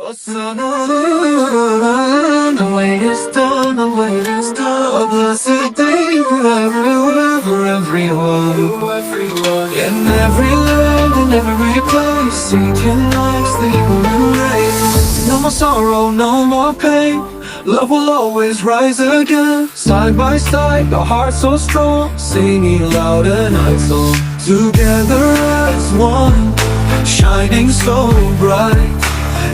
The wait is done, the wait is done. A blessed day for everyone, for everyone. In every land, in every place, Satan likes the human race. No more sorrow, no more pain. Love will always rise again. Side by side, our hearts so strong, singing loud and high song. Together as one, shining so bright.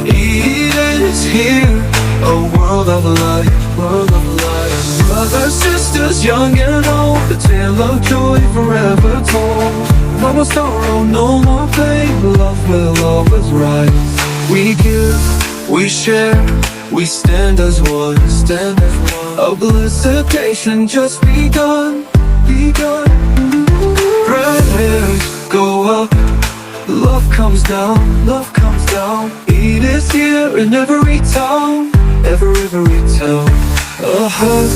Eid is here, a world of light, world of light. Brothers, sisters, young and old, the tale of joy forever told. No more sorrow, no more pain, love will always rise. We give, we share, we stand as one, stand as one. A blessed nation just begun, begun. Prayers go up, love comes down, love comes down. Eid is here in every town, every town. A hug,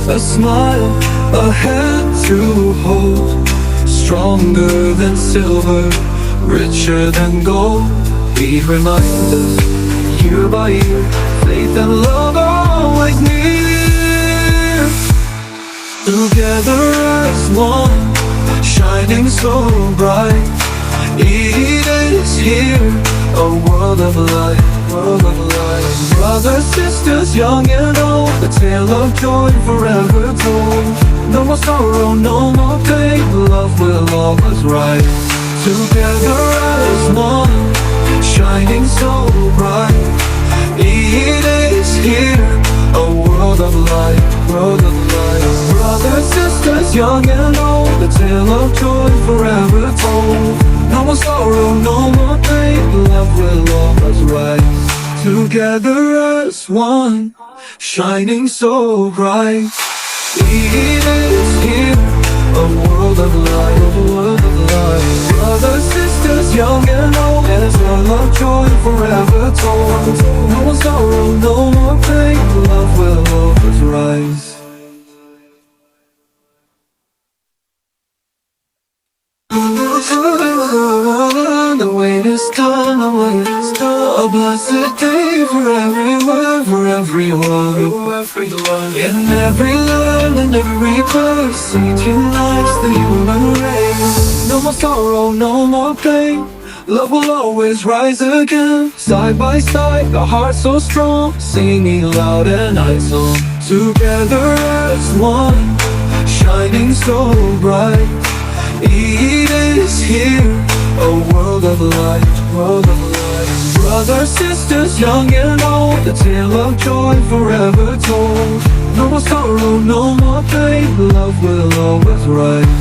a smile, a hand to hold. Stronger than silver, richer than gold. Eid reminds us, year by year, faith and love are always near. Together as one, shining so bright. Eid is here, a world of light, world of light. Brothers, sisters, young and old, a tale of joy forever told. No more sorrow, no more pain, love will always rise. Together as one, shining so bright. Eid is here, a world of light, world of light. Brothers, sisters, young and old, a tale of joy forever told. No more sorrow, no more pain, love will always rise. Together as one, shining so bright. Eid is here, a world of light, a world of light. Brothers, sisters, young and old, and a tale of joy forever told. No more sorrow, no more pain, love will always rise. The wait is done, the wait is done. A blessed day for everyone, for everyone. In every land, in every place, Satan likes the human race. No more sorrow, no more pain, love will always rise again. Side by side, the heart so strong, singing loud and high song. Together as one, shining so bright. Eid is here, a world of light, world of light. Brothers, sisters, young and old, the tale of joy forever told. No more sorrow, no more pain, love will always rise.